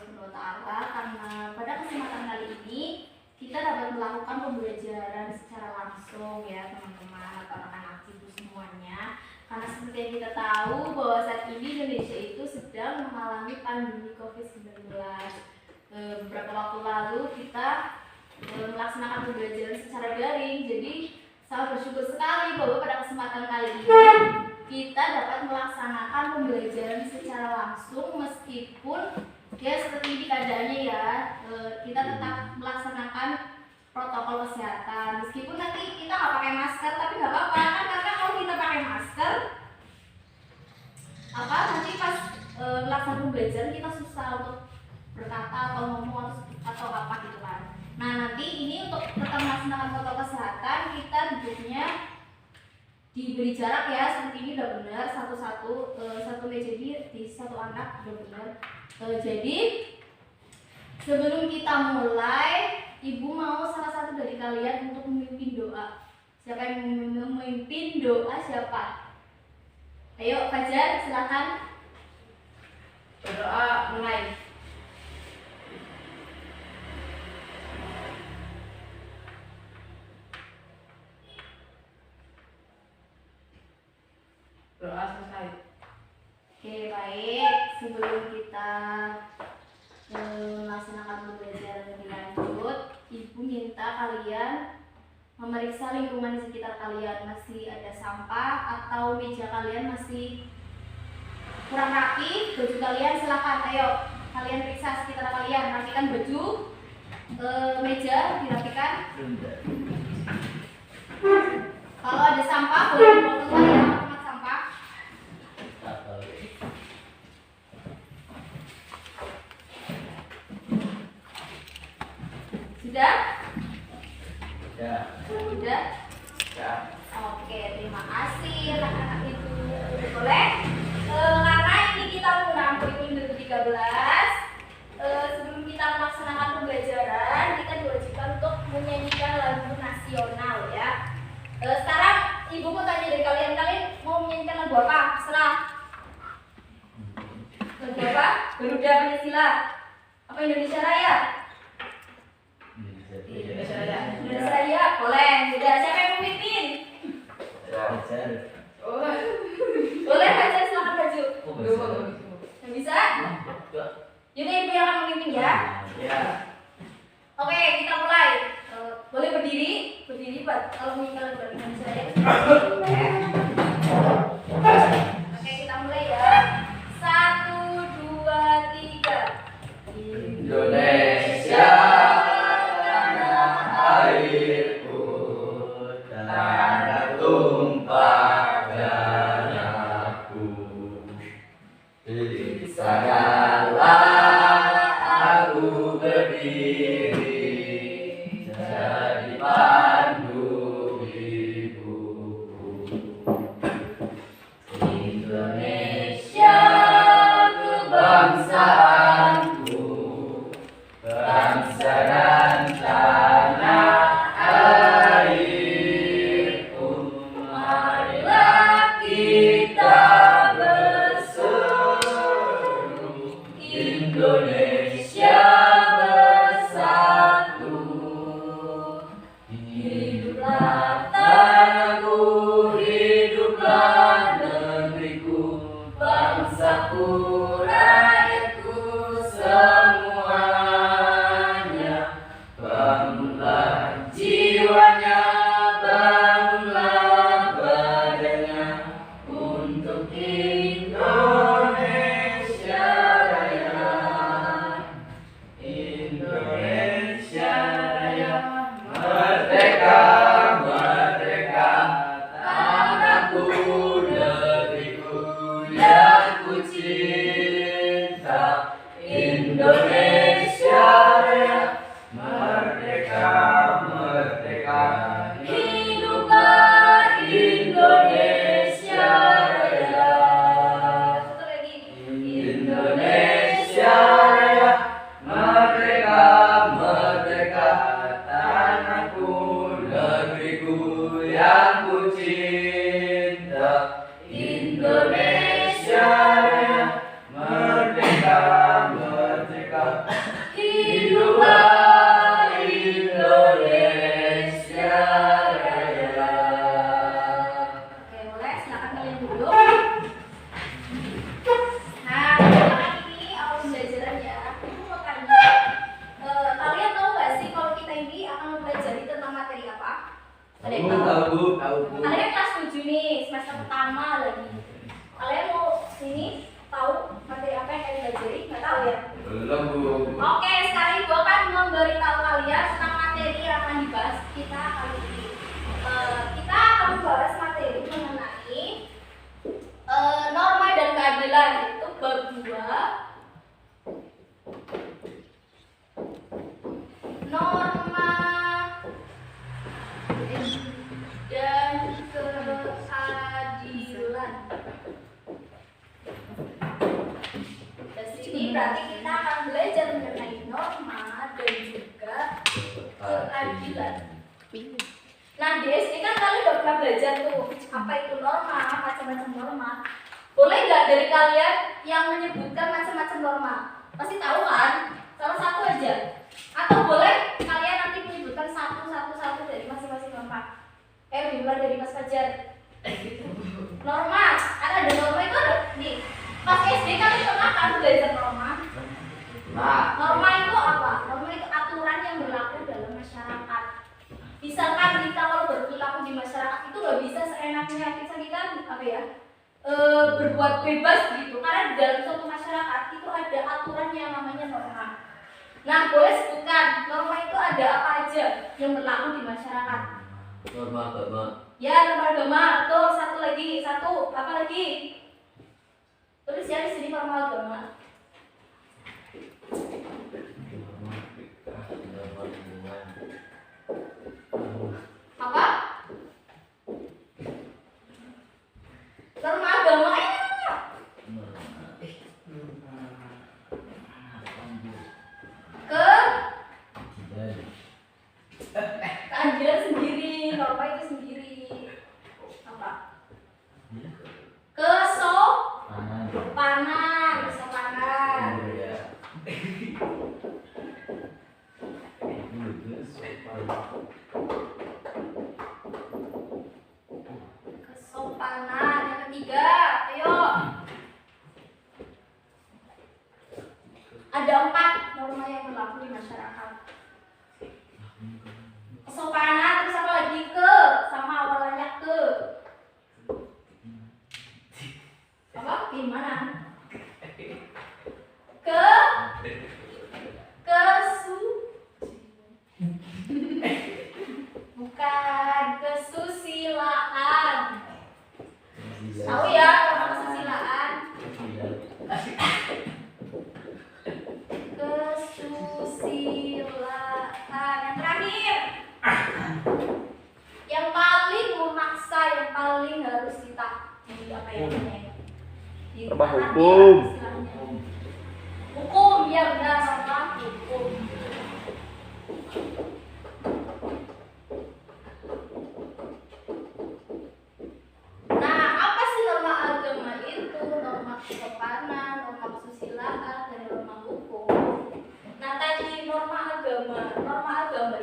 Subhanahu wa Ta'ala, karena pada kesempatan kali ini kita dapat melakukan pembelajaran secara langsung ya teman-teman atau anak-anak ibu semuanya. Karena seperti yang kita tahu bahwa saat ini Indonesia itu sedang mengalami pandemi COVID-19. Beberapa waktu lalu kita melaksanakan pembelajaran secara daring. Jadi sangat bersyukur sekali bahwa pada kesempatan kali ini kita dapat melaksanakan pembelajaran secara langsung meskipun ya seperti ini keadaannya ya, kita tetap melaksanakan protokol kesehatan meskipun nanti kita nggak pakai masker, tapi nggak apa-apa kan, karena kalau kita pakai masker nanti pas melaksanakan pembelajaran kita susah untuk berkata atau ngomong atau apa gitu kan. Nah nanti ini untuk tetap melaksanakan protokol kesehatan kita duduknya diberi jarak ya, seperti ini udah benar, satu meja di satu anak udah benar. Jadi sebelum kita mulai, ibu mau salah satu dari kalian untuk memimpin doa. Siapa yang memimpin doa siapa? Ayo Fajar, silakan. Berdoa mulai. Doa selesai. Oke baik, sebelum kita melaksanakan pembelajaran lebih lanjut, ibu minta kalian memeriksa lingkungan di sekitar kalian. Masih ada sampah atau meja kalian masih kurang rapi, baju kalian silakan, ayo kalian periksa sekitar kalian, rapikan baju, meja dirapikan. Kalau ada sampah boleh dibawa keluar ya, tempat sampah. Sudah? Sudah? Ya. Oke, terima kasih anak-anak itu. Boleh? Karena ini kita menggunakan kurikulum 2013, sebelum kita melaksanakan pembelajaran, kita diwajibkan untuk menyanyikan lagu nasional ya. Sekarang ibu mau tanya dari kalian mau menyanyikan lagu apa? Terserah. Lagu apa? Garuda Pancasila. Apa Indonesia Raya? Indonesia Raya. Indonesia Raya, boleh. Sudah, siapa yang memimpin? Oh. Boleh Fajar, silakan maju. Yang bisa? Jadi ibu yang akan memimpin ya. Ya. Oke, kita mulai. Boleh berdiri buat kalau meninggal berarti saya. Oke, kita mulai ya. 1, 2, 3. Indonesia tanah airku, tanah tumpah darahku. Di sanalah aku berdiri, jadi pandu ibuku. Indonesia kebangsaanku, bangsa dan tanah airku. Marilah kita berseru, Indonesia bersatu. Hiduplah tanahku, hiduplah negeriku, bangsaku, rakyatku semuanya. Bangunlah jiwanya, bangunlah badannya untuk Indonesia Raya. Oke, sekarang Ibu akan memberitahu kalian tentang materi yang akan dibahas kita kali ini. Kita akan membahas materi mengenai norma dan keadilan, itu bab 2. Norma dan keadilan. Di sini berarti kita akan belajar mengenai norma dan juga keadilan. Nah, di SD kan kalian udah pernah belajar tuh apa itu norma, macam-macam norma. Boleh nggak dari kalian yang menyebutkan macam-macam norma? Pasti tahu kan? Salah satu aja. Atau boleh kalian nanti menyebutkan satu dari masing-masing norma. Dimulai dari Mas Fajar. Norma, ada norma itu ada nih. Pas SD kalian pernah kan belajar norma? Norma itu apa? Norma itu aturan yang berlaku dalam masyarakat. Misalkan kita kalau berperilaku di masyarakat itu nggak bisa seenaknya kita apa ya, berbuat bebas gitu. Karena di dalam suatu masyarakat itu ada aturan yang namanya norma. Nah, boleh sebutkan norma itu ada apa aja yang berlaku di masyarakat? Norma agama. Ya, norma agama. Tuh, satu lagi, apa lagi? Tulis ya di sini norma agama. Apa? Norma agama ya. Keadilan sendiri, norma itu sendiri. Apa? Kesopanan. Kesopanan. Yang ketiga, ayo. Ada 4 norma yang berlaku di masyarakat. Kesopanan, terus apa lagi? Sama awalannya ke. Apa? Gimana? Bukan kesusilaan. Tahu ya norma kesusilaan? Kesusilaan. Yang terakhir, yang paling memaksa, yang paling harus kita apa ya namanya? Apa hukum? Hukum, ya benar, norma hukum. Nah, apa sih norma agama itu? Norma kesopanan, norma kesusilaan, dan norma hukum. Nah, tadi norma agama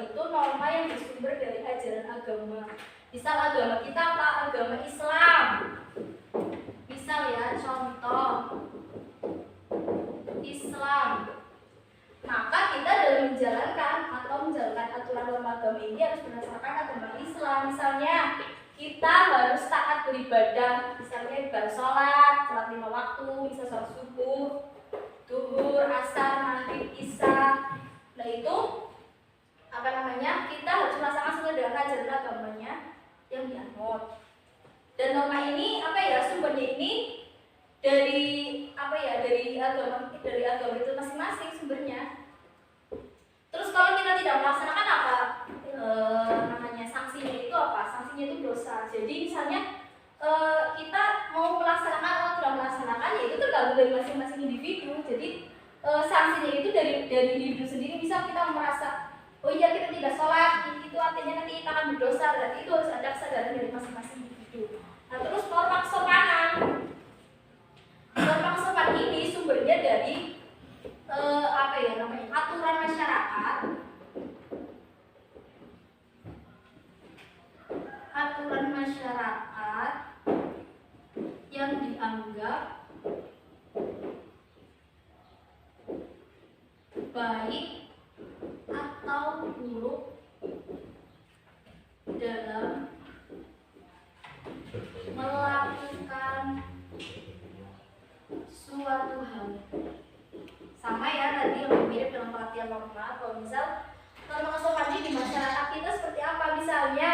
itu norma yang bersumber dari ajaran agama. Misal agama kita apa? Agama Islam. Misal ya, contoh Islam. Maka kita dalam menjalankan aturan norma agama ini harus berdasarkan agama Islam. Misalnya kita harus taat beribadah, misalnya ibadah sholat 5 waktu, bisa sholat subuh, duhur, asar, maghrib, isya. Nah itu apa namanya? Kita harus melaksanakan sesuai dengan ajaran agamanya yang dianut. Dan norma ini apa ya, sumbernya ini dari apa ya, dari agama itu masing-masing sumbernya. Terus kalau kita tidak melaksanakan apa namanya, sanksinya itu apa? Sanksinya itu dosa. Jadi misalnya kita mau melaksanakan atau tidak melaksanakan, ya itu tergantung dari masing-masing individu. Jadi sanksinya itu dari individu sendiri. Misal kita merasa, oh iya kita tidak sholat, itu artinya nanti kita akan berdosa, berarti itu harus ada kesadaran dari masing-masing individu. Nah, terus norma kesopanan. Norma kesopanan ini sumbernya dari apa ya namanya, aturan masyarakat. Aturan masyarakat yang dianggap baik atau buruk dalam melakukan suatu hal. Sama ya, tadi yang mirip dengan artian norma, kalau misal norma kesopanan di masyarakat kita seperti apa. Misalnya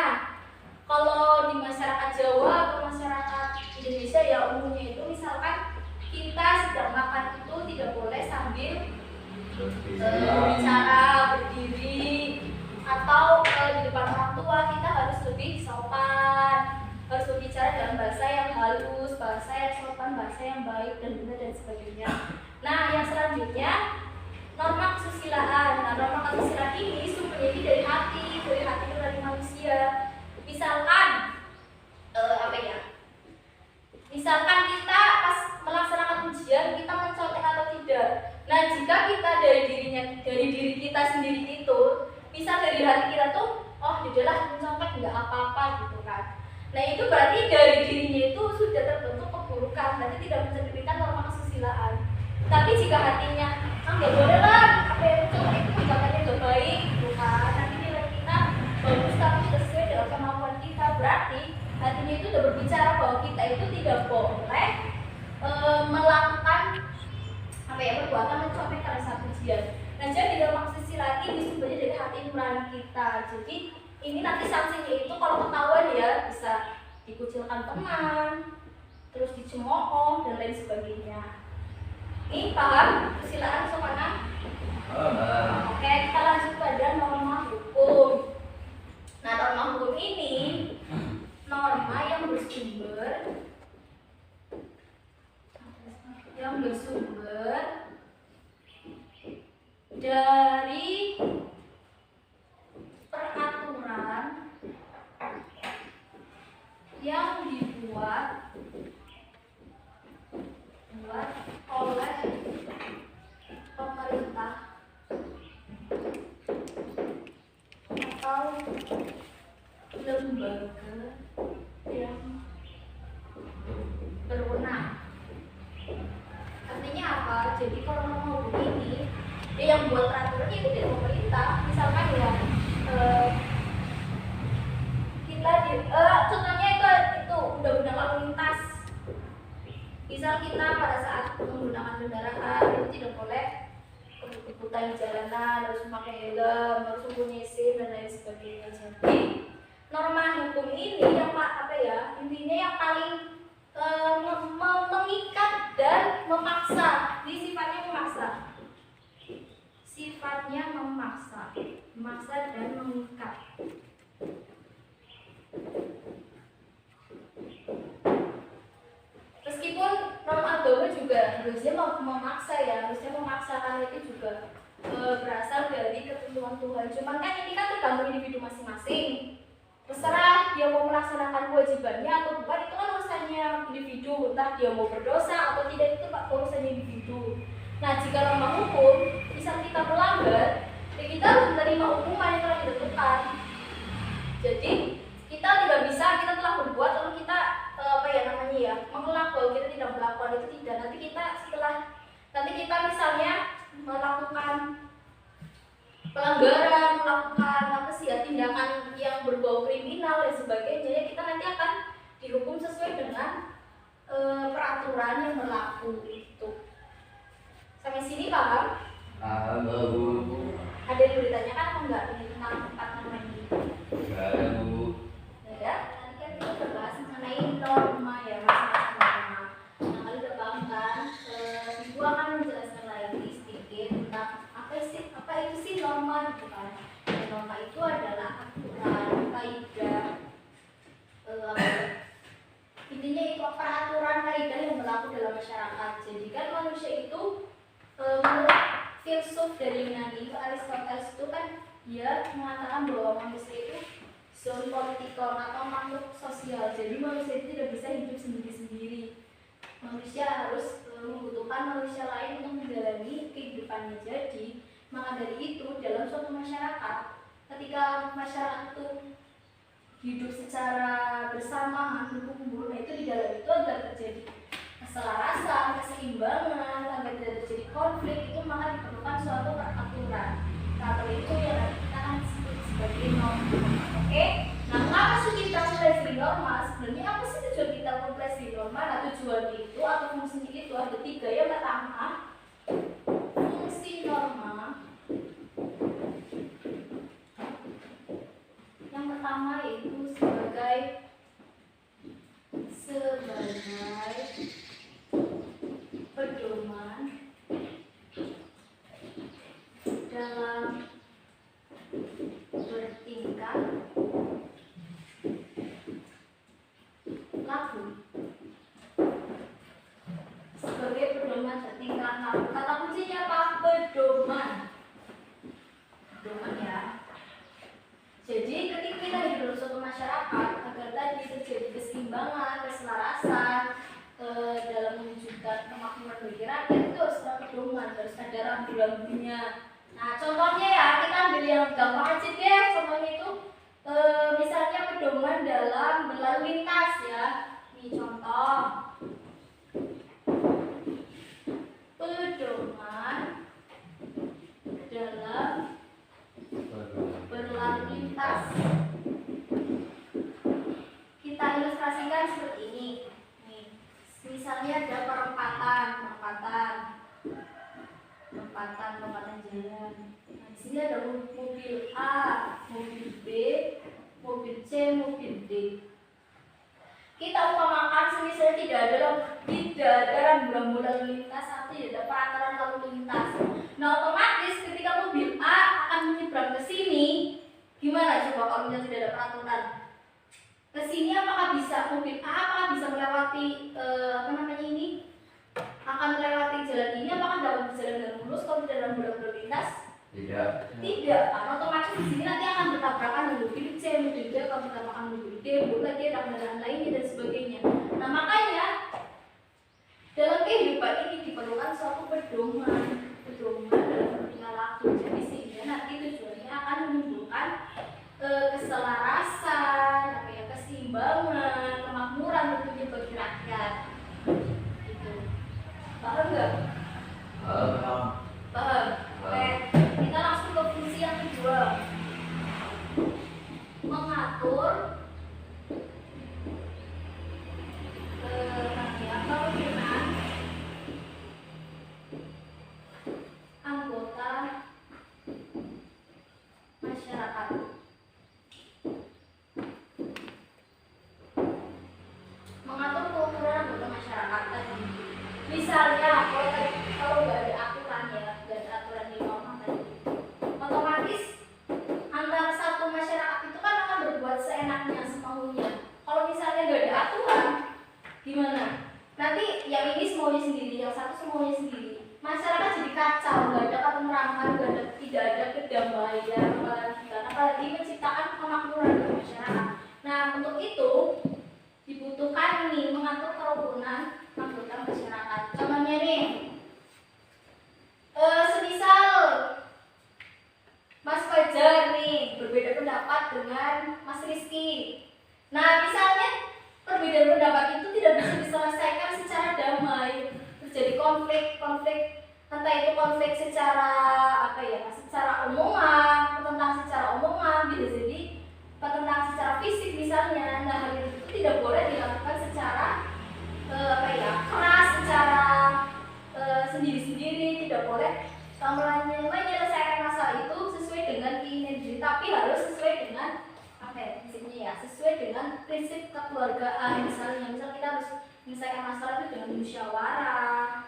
kalau di masyarakat Jawa atau masyarakat Indonesia ya umumnya itu, misalkan kita sedang makan itu tidak boleh sambil berbicara, berdiri, atau di depan orang tua kita harus lebih sopan, harus berbicara dalam bahasa yang halus, bahasa yang sopan, bahasa yang baik dan benar dan sebagainya. Nah, yang selanjutnya norma kesusilaan. Nah, norma kesusilaan ini sumbernya ini dari hati nurani manusia. Misalkan misalkan kita pas melaksanakan ujian kita mencontek atau tidak. Nah, jika kita dari diri kita sendiri itu, misal dari hati kita tuh, oh yaudahlah mencontek nggak apa-apa gitu kan. Nah, itu berarti dari dirinya itu sudah terbentuk keburukan, berarti tidak mencerminkan norma kesusilaan. Tapi jika hatinya, nggak boleh lah, apa yang mencontek itu tindakannya nggak baik gitu kan. Nanti nilai kita bagus tapi tidak sesuai dengan kemampuan kita, berarti hatinya itu sudah berbicara bahwa kita itu tidak boleh melakukan perbuatan mencontek pada saat ujian. Nah, jadi norma kesusilaan ini sumbernya dari hati nurani kita. Jadi ini nanti sanksinya itu kalau ketahuan ya bisa dikucilkan teman, terus dicemooh dan lain sebagainya. Ini paham kesusilaan kesopanan? Oke, kita lanjut pada norma hukum. Nah, norma hukum ini norma yang bersumber dari peraturan yang dibuat oleh pemerintah atau lembaga yang berwenang. Artinya apa? Jadi kalau mau begini, yang buat peraturan itu dari pemerintah. Misalkan ya contohnya itu undang-undang lalu lintas. Misal kita pada saat menggunakan kendaraan itu tidak boleh ikut-ikutan di jalanan, harus memakai helm, harus mempunyai SIM dan lain sebagainya. Jadi norma hukum ini yang intinya yang paling mengikat dan memaksa. Ini sifatnya memaksa dan mengikat. Meskipun norma agama juga harusnya memaksa ya, harusnya memaksakan itu juga berasal dari ketentuan Tuhan. Cuman kan ini kan tergantung individu masing-masing. Terserah dia mau melaksanakan kewajibannya atau bukan, itu kan urusannya individu. Entah dia mau berdosa atau tidak, itu urusannya individu. Nah, jika norma hukum bisa kita melanggar, ya kita harus menerima hukuman yang telah ditentukan. Jadi kita tidak bisa, kita telah berbuat lalu kita mengelak bahwa kita tidak melakukan itu, tidak. Nanti kita misalnya melakukan pelanggaran, melakukan tindakan yang berbau kriminal dan sebagainya, kita nanti akan dihukum sesuai dengan peraturan yang berlaku itu. Sampai sini paham? Paham, Bu. Ada yang ditanyakan atau enggak tentang tempat norma ini? Enggak ada, Bu. Ya, tadi kan kita udah bahas mengenai norma ya, macam-macam norma. Nah, kalau udah paham kan, Ibu akan menjelaskan lagi sedikit tentang apa itu sih norma gitu kan. Dan norma itu adalah aturan, kaidah, intinya itu peraturan kaidah yang berlaku dalam masyarakat. Jadi kan manusia itu menurut filsuf dari Yunani, Aristoteles itu kan dia mengatakan bahwa manusia itu zoon politikon atau makhluk sosial. Jadi manusia itu tidak bisa hidup sendiri-sendiri. Manusia harus membutuhkan manusia lain untuk menjalani kehidupannya. Jadi maka dari itu dalam suatu masyarakat, ketika masyarakat itu hidup secara bersamaan, berkumpul, nah itu di dalam itu agar terjadi keselarasan, keseimbangan, agar tidak terjadi konflik, itu maka diperlukan suatu peraturan. Peraturan itu yang kita akan sebut sebagai norma. Oke? Nah, kenapa sih kita mempelajari norma? Sebenarnya apa sih tujuan kita mempelajari norma? Nah, tujuan itu atau fungsinya itu ada 3. Yang pertama, fungsi norma dalam bertingkah laku. Sebagai pedoman bertingkah laku. Kata kuncinya apa? Pedoman. Pedoman ya. Jadi ketika kita hidup dalam suatu masyarakat, agar tadi terjadi keseimbangan, keselarasan dalam mewujudkan kemakmuran bagi rakyat, itu harus ada pedoman, harus ada rambu-rambunya. Nah, contohnya ya, kita ambil yang gampang aja deh. Contohnya itu misalnya pedoman dalam berlalu lintas ya. Ini contoh. Pedoman dalam berlalu lintas. Kita ilustrasikan seperti ini. Nih, misalnya ada perempatan jalan. Nah, di sini ada mobil A, mobil B, mobil C, mobil D. Kita umpamakan semisal tidak ada rambu-rambu lalu lintas atau tidak ada peraturan lalu lintas. Nah, otomatis ketika mobil A akan menyeberang ke sini, gimana coba kalau misalnya tidak ada peraturan? Ke sini apakah bisa mobil A apakah bisa melewati akan melewati jalan ini, apakah dapat berjalan dengan mulus kalau tidak ada rambu-rambu lalu lintas? Tidak, karena otomatis di sini nanti akan bertabrakan dengan mobil C, mobil D, kalau bertabrakan mobil D, belum lagi ada kendaraan lainnya dan sebagainya. Nah, makanya dalam kehidupan ini diperlukan suatu pedoman dalam bertingkah laku. Jadi sehingga nanti tujuannya akan menimbulkan keselarasan, keseimbangan, kemakmuran tentunya bagi rakyat. Gitu. Paham nggak? Paham. Oke, kita langsung ke fungsi yang kedua. Mengatur kerukunan anggota masyarakat. Mengatur kerukunan anggota masyarakat tadi. Misalnya kalau nggak ada aturan ya, nggak ada aturan di norma tadi, otomatis antara satu masyarakat itu kan akan berbuat seenaknya, semaunya. Kalau misalnya nggak ada aturan, gimana? Nanti yang ini semuanya sendiri, yang satu semuanya sendiri. Masyarakat jadi kacau, nggak ada ketentraman, tidak ada kedamaian, apalagi menciptakan kemakmuran di masyarakat. Nah, untuk itu dibutuhkan ini mengatur kerukunan anggota masyarakat. Contohnya nih, semisal Mas Fajar nih berbeda pendapat dengan Mas Rizky. Nah, misalnya perbedaan pendapat itu tidak bisa diselesaikan secara damai, terjadi konflik, entah itu konflik secara secara omongan, pertentangan secara omongan, bisa jadi pertentangan secara fisik misalnya. Nah, hal itu tidak boleh dilakukan secara keras, secara sendiri-sendiri. Tidak boleh menyelesaikan masalah itu sesuai dengan keinginan diri, tapi harus sesuai dengan sesuai dengan prinsip kekeluargaan. Misal kita harus menyelesaikan masalah itu dengan musyawarah,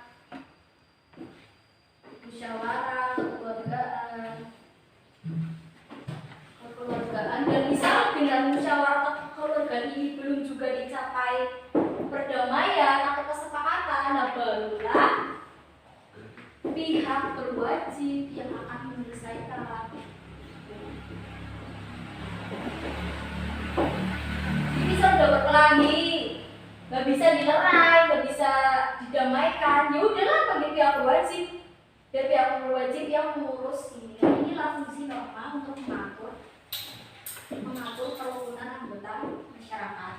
kekeluargaan. Dan misal dengan musyawarah kekeluargaan ini belum juga dicapai perdamaian atau kesepakatan, nah barulah pihak berwajib yang akan menyelesaikan. Ini sudah berkelahi, nggak bisa dilerai, nggak bisa didamaikan. Ya udahlah, bagi pihak berwajib, biar pihak berwajib yang mengurus ini. Inilah fungsi norma untuk mengatur kerukunan anggota masyarakat.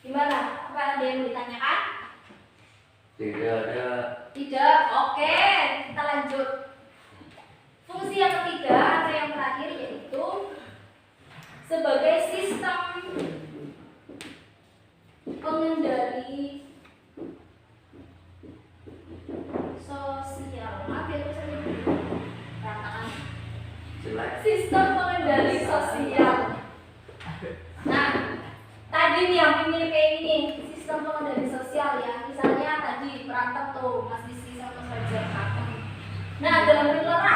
Gimana? Apa ada yang ditanyakan? Tidak ada. Tidak. Oke, kita lanjut. Fungsi yang ketiga atau yang terakhir yaitu sebagai sistem pengendali sosial. Maaf ya, terus saya katakan sistem pengendali sosial. Nah, tadi nih yang mirip kayak ini, sistem pengendali sosial ya. Misalnya tadi berantem tuh Mas Rizky sama Mas Fajar berantem. Nah, dalam berlerai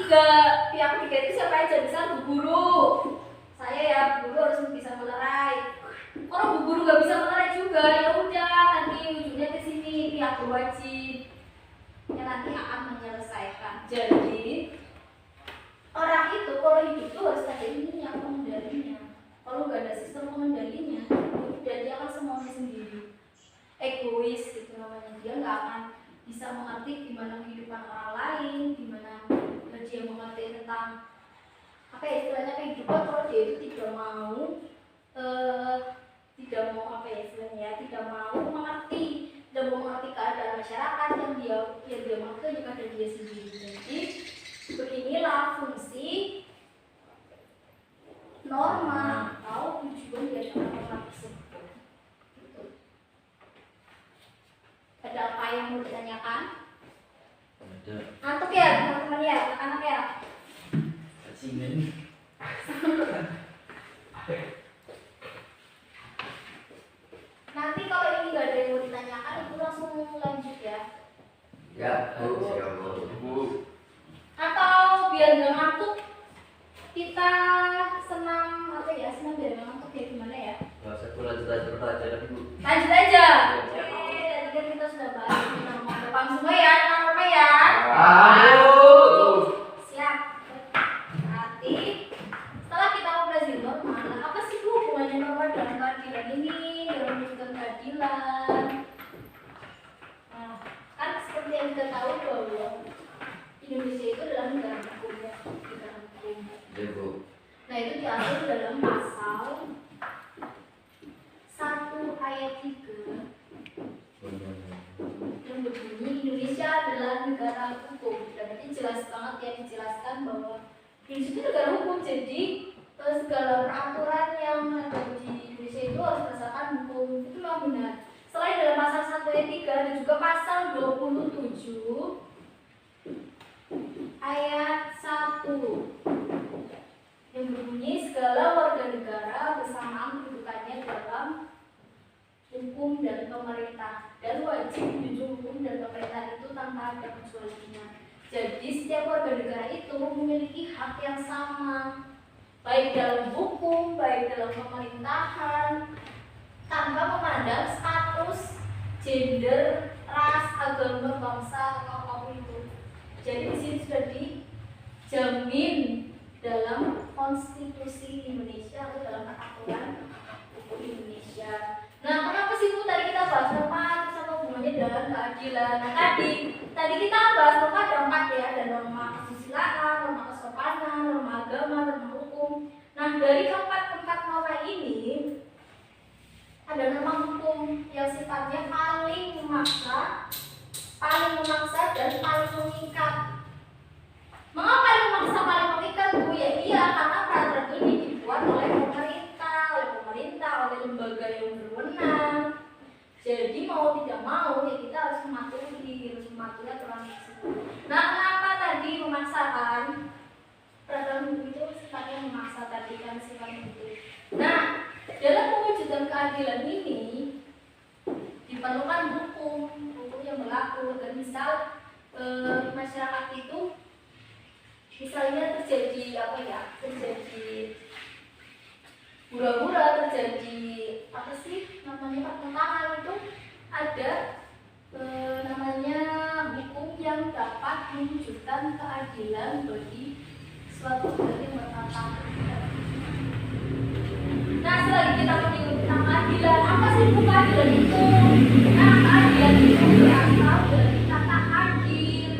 juga pihak ketiga itu siapa aja? Misal Bu Guru, saya ya Bu Guru harus bisa melerai. Kalau Bu Guru nggak bisa melerai juga, ya udah nanti ujungnya ke sini pihak berwajib yang nanti akan menyelesaikan. Jadi orang itu kalau hidup itu harus ada ininya, pengendalinya. Kalau nggak ada sistem pengendalinya, udah dia akan semuanya sendiri, egois gitu namanya. Dia nggak akan bisa mengerti gimana kehidupan orang lain, gimana dia mengerti tentang apa ya istilahnya kehidupan. Kalau dia itu tidak mau apa ya istilahnya ya, tidak mau mengerti, tidak mau mengerti keadaan masyarakat yang dia mengerti hanya keadaan dia sendiri. Jadi beginilah fungsi norma atau tujuan dari norma tersebut. Gitu. Ada apa yang mau ditanyakan? Ada. Antuk ya teman-teman ya, anak ya. Singen. Nanti kalau ini nggak ada yang mau ditanyakan, itu langsung lanjut ya. Ya, harus ya Bu. Atau biar nggak ngantuk, kita senam apa ya? Senam biar nggak ngantuk ya gimana ya? Nggak usah aku lanjut aja pelajaran Bu. Lanjut aja. Oke, tadi kan kita sudah bahas tentang depan semua ya, nama ya. Aduh. Siap. Nanti setelah kita operasi norma, apa sih Bu hubungannya norma dengan keadilan ini, dalam mewujudkan keadilan? Nah, kan seperti yang kita tahu bahwa Indonesia itu adalah negara hukum ya, negara hukum. Ya Bu. Nah itu diatur dalam pasal 1 ayat 3 yang berbunyi Indonesia adalah negara hukum. Dan nanti jelas banget ya dijelaskan bahwa Indonesia itu negara hukum. Jadi segala peraturan yang ada di Indonesia itu harus berdasarkan hukum. Itu memang benar. Selain dalam pasal 1 ayat 3 dan juga pasal 27 ayat 1 yang berbunyi segala warga negara bersamaan kedudukannya dalam hukum dan pemerintah dan wajib menjunjung hukum dan pemerintah itu tanpa ada kecualian. Jadi setiap warga negara itu memiliki hak yang sama, baik dalam hukum, baik dalam pemerintahan, tanpa memandang status, gender, ras, agama, bangsa, atau apapun itu. Jadi di sini sudah dijamin dalam konstitusi Indonesia atau dalam peraturan hukum Indonesia. Nah, kenapa sih Bu tadi kita bahas norma terus apa hubungannya dengan keadilan? Nah, tadi kita bahas norma ada 4 ya, ada norma kesusilaan, norma kesopanan, norma agama, norma hukum. Nah, dari keempat norma ini ada norma hukum yang sifatnya paling memaksa dan paling mengikat. Mengapa paling memaksa, paling mengikat Bu? Ya iya, karena peraturan ini dibuat oleh pemerintah, oleh lembaga yang berwenang. Jadi mau tidak mau ya kita harus mematuhi aturan tersebut. Nah, kenapa tadi memaksakan? Peraturan hukum itu sifatnya memaksa tadi kan sifatnya itu. Nah, dalam mewujudkan keadilan ini diperlukan hukum yang berlaku. Dan misal masyarakat itu misalnya terjadi hura-hura, terjadi apa sih namanya pertentangan, itu ada namanya hukum yang dapat mewujudkan keadilan bagi suatu hal yang bertentangan. Nah, selagi kita menyebut tentang keadilan, apa sih itu keadilan itu? Nah, keadilan itu berasal dari kata adil.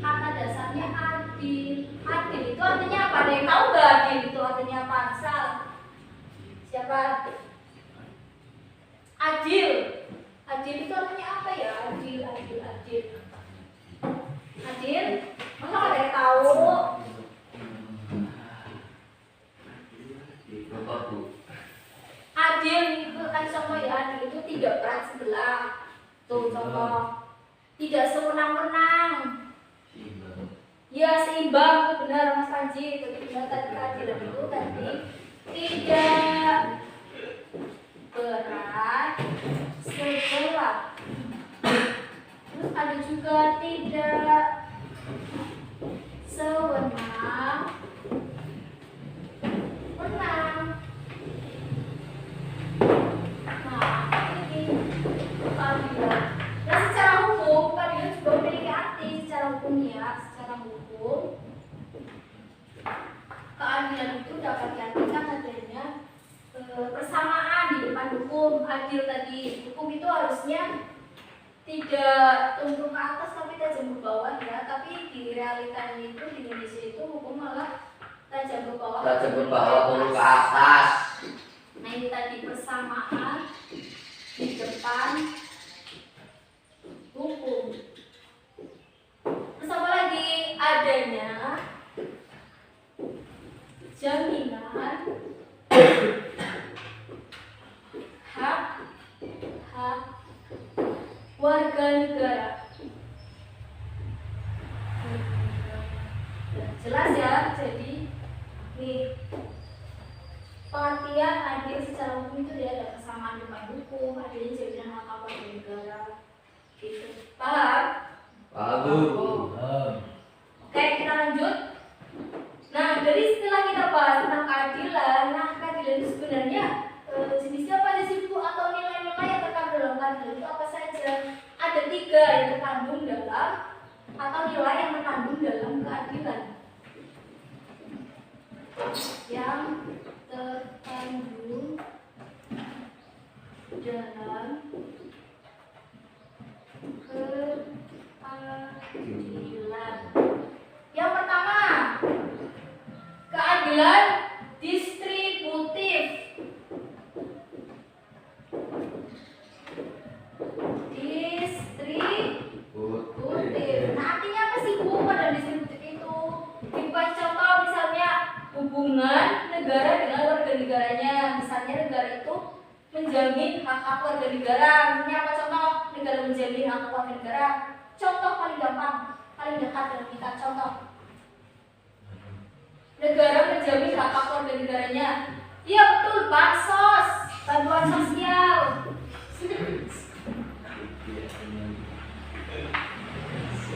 Kata dasarnya adil. Adil itu artinya apa? Ada yang tahu nggak adil itu artinya apa? Siapa? Adil. Adil itu artinya apa ya? Adil. Adil? Masa ada yang tahu? Adil itu kan contoh ya, adil itu tidak berat sebelah. Tuh contoh. Tidak sewenang-wenang. Ya seimbang, itu benar Mas Panji. Itu benar tadi keadilan itu tadi tidak berat sebelah. Terus ada juga tidak pun ya, secara hukum keadilan itu dapat diartikan adanya persamaan di depan hukum. Adil tadi, hukum itu harusnya tidak tumbuh ke atas tapi tajam ke bawah ya, tapi di realitanya itu di Indonesia itu hukum malah tajam ke bawah. Tajam ke bawah turun ke atas. Nah ini tadi persamaan di depan hukum. Terus apa lagi? Adanya jaminan hak warga negara. Jelas ya, jadi nih pengertian adil secara hukum itu dia ada kesamaan depan hukum, adilnya jaminan hak warga negara. Gitu. Paham? Paham. Oke, kita lanjut. Nah, dari setelah kita bahas tentang keadilan, nah keadilan itu sebenarnya jenisnya apa di situ atau nilai-nilai yang terkandung dalam keadilan itu apa saja? Ada 3 yang terkandung dalam atau nilai yang terkandung dalam keadilan. Yang terkandung dalam keadilan. Yang pertama, keadilan distributif. Nah, artinya apa sih Bu pada distributif itu? Diberi contoh misalnya hubungan negara dengan warga negaranya. Misalnya negara itu menjamin hak warga negara. Misalnya apa contoh negara menjamin hak warga negara? Contoh paling gampang, paling dekat dengan kita, contoh negara menjamin hak warga negaranya. Iya betul, bansos, bantuan sosial.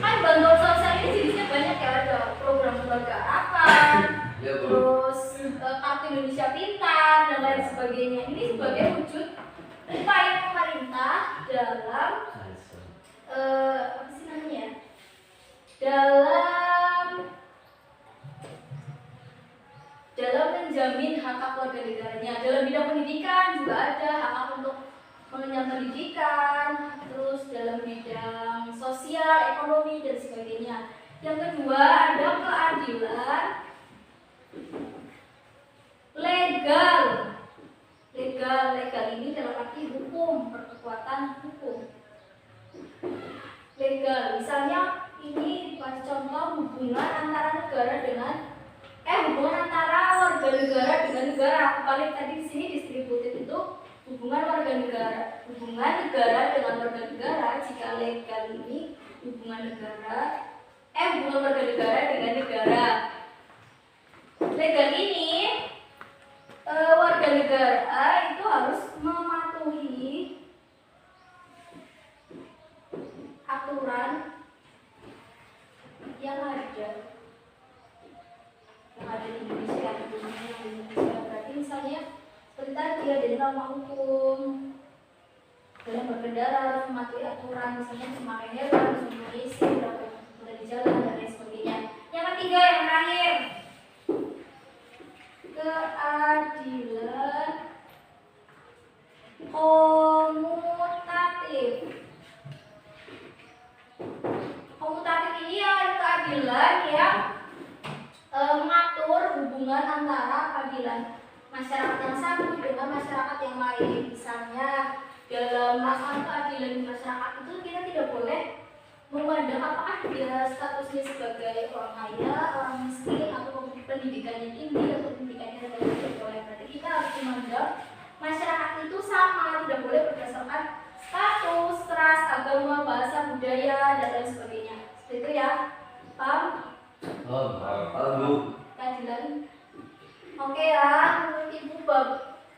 Kan bantuan sosial ini jenisnya banyak ya, ada program keluarga harapan, terus kartu Indonesia Pintar dan lain sebagainya. Ini sebagai wujud upaya pemerintah dalam apa sih namanya? Dalam menjamin hak warga negaranya. Dalam bidang pendidikan juga ada hak untuk mengenyam pendidikan, terus dalam bidang sosial, ekonomi dan sebagainya. Yang kedua ada keadilan legal. Legal ini dalam arti hukum, perkekuatan hukum. Legal, misalnya ini contoh hubungan antara negara dengan hubungan antara warga negara dengan negara. Kembali tadi di sini distributif itu hubungan warga negara, hubungan negara dengan warga negara. Jika legal ini hubungan hubungan warga negara dengan negara. Legal ini warga negara itu harus mematuhi aturan yang ada di Indonesia, berarti misalnya seperti tadi ada norma hukum dalam berkendara harus mematuhi aturan, misalnya memakai helm, memakai SIM, berada di jalan dan lain sebagainya. Yang ketiga, yang terakhir, keadilan komutatif. Komutatif ini adalah keadilan yang mengatur hubungan antara keadilan masyarakat yang satu dengan masyarakat yang lain. Misalnya dalam melakukan keadilan di masyarakat itu kita tidak boleh memandang apakah dia statusnya sebagai orang kaya, orang miskin, atau pendidikannya tinggi atau pendidikannya rendah. Tidak boleh. Berarti kita harus memandang masyarakat itu sama, tidak boleh berdasarkan status, ras, agama, bahasa, budaya dan lain sebagainya. Seperti itu ya, paham? Keadilan. Oke ya, menurut Ibu bab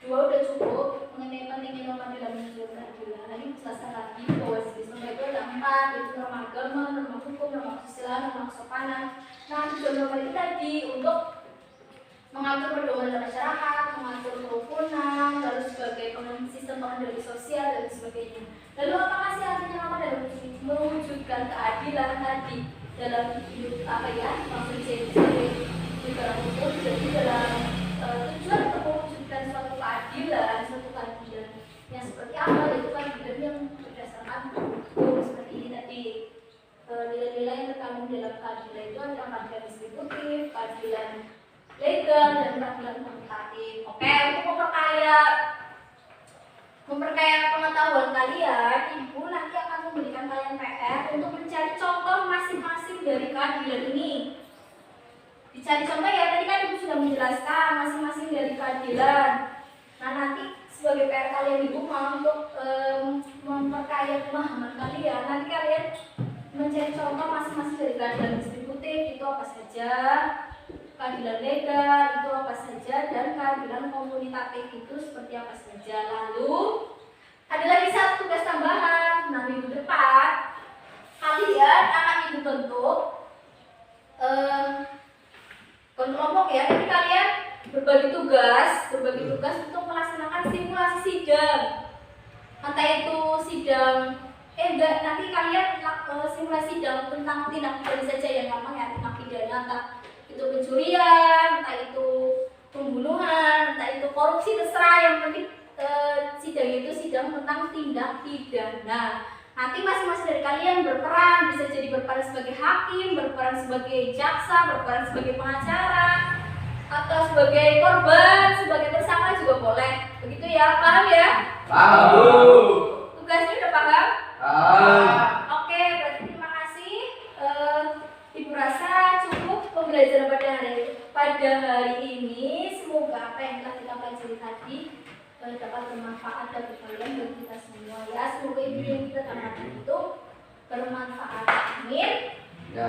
2 udah cukup mengenai pentingnya norma dalam menunjukkan keadilan. Nah, ini jelaskan lagi bahwa sistem itu ada 4, yaitu norma agama, norma hukum, norma sosial, norma kesopanan. Nah, tujuan norma ini tadi untuk mengatur pergaulan masyarakat, mengatur kerukunan, lalu sebagai sistem pengendali sosial dan sebagainya. Lalu apa sih artinya norma dalam mewujudkan keadilan tadi? dalam hidup apa ya maksud saya sebagai negara hukum. Jadi dalam tujuan untuk mewujudkan suatu keadilan yang seperti apa, yaitu keadilan yang berdasarkan hukum seperti ini tadi. Nilai-nilai yang terkandung dalam keadilan itu adalah keadilan distributif, keadilan legal, dan keadilan komutatif. Oke, untuk memperkaya pengetahuan kalian, ibu nanti akan memberikan kalian PR untuk mencari contoh masing-masing dari keadilan ini. Dicari contoh ya, tadi kan ibu sudah menjelaskan masing-masing dari keadilan. Nah nanti sebagai PR kalian ibu mau untuk memperkaya pemahaman kalian, nanti kalian mencari contoh masing-masing dari keadilan distributif itu apa saja, keadilan legal itu apa saja, dan keadilan komunitatif itu seperti apa saja. Lalu ada lagi satu tugas tambahan. Nah minggu depan kalian akan ibu bentuk kelompok ya. Jadi kalian berbagi tugas untuk melaksanakan simulasi sidang. Entah itu sidang nanti kalian simulasi sidang tentang tindak pidana saja yang gampang ya, tindak pidana, entah itu pencurian, entah itu pembunuhan, entah itu korupsi, terserah, yang penting sidang itu sidang tentang tindak pidana. Nanti masing-masing dari kalian berperan, bisa jadi berperan sebagai hakim, berperan sebagai jaksa, berperan sebagai pengacara, atau sebagai korban, sebagai tersangka juga boleh. Begitu ya, paham ya? Paham. Tugasnya udah paham? Oke, berarti terima kasih. Ibu rasa cukup pembelajaran pada hari ini. Semoga apa yang telah kita pelajari tadi dapat bermanfaat bagi kalian, bagi kita semua ya. Semoga ilmu yang kita dapatkan itu bermanfaat. Amin. Ya,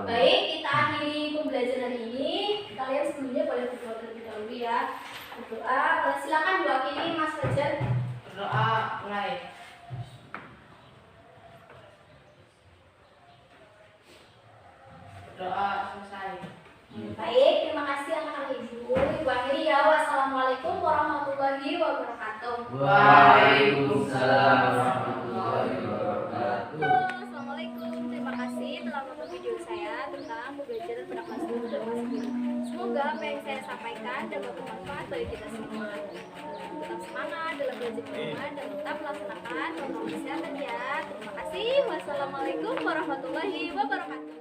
Baik, kita akhiri pembelajaran ini. Kalian sebelumnya boleh berdoa terlebih dahulu ya. Berdoa. Silakan diwakili Mas Fajar. Berdoa mulai. Berdoa selesai. Baik, terima kasih anak-anak ibu. Ibu akhiri ya. Wassalamualaikum warahmatullahi wabarakatuh. Waalaikumsalam warahmatullahi wabarakatuh. Assalamualaikum. Terima kasih telah menonton video saya tentang pembelajaran pada kelas 10 dan kelas 10. Semoga apa yang saya sampaikan dapat bermanfaat bagi kita semua. Tetap semangat dalam belajar Quran dan tetap melaksanakan protokol kesehatan ya. Terima kasih. Wassalamualaikum warahmatullahi wabarakatuh.